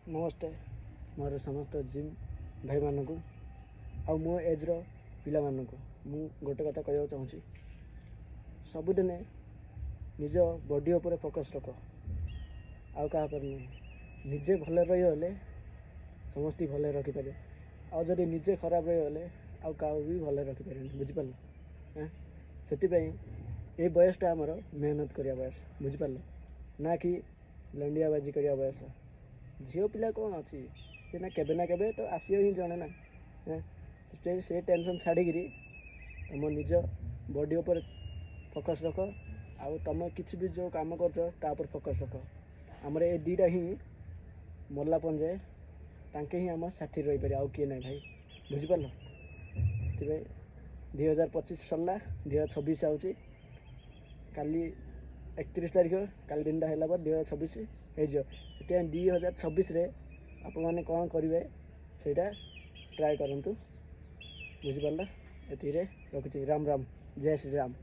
नमस्ते मोर समस्त जिम भाई मानक आ मो एज्र पिला मानक मु गोटे कथा कहना चाहूँगी सबुदिने निज बॉडी उपर फोकस रख आउ क्या नहीं निजे भले रही समस्त भले रखिपारे आदि निजे खराब रही आउ क्या भी भले रखिपारे बुझिपार से ये बयसटा आमर मेहनत करने बयस बुझिपार ना कि लंडियाबाजी करने बयस झील पिला कौन अच्छी ना केबे तो आसियो ही जड़े ना से टेंशन छाड़ी तुम निज बॉडी उपर फोकस रख आउ तुम किसी भी जो काम कर फोकस रख आमर ये दीटा ही मरला पंजे तांके ही आम साथी रही पारे आउ किए ना भाई बुझिपार से 2025 सरला 2026 आउची काली 31 तारीख काली दिन है 2026 हो 2026 आप मैंने कौन करेंगे से ट्राए करूँ बुझिपार ये रखुच्छी राम राम जय श्री राम।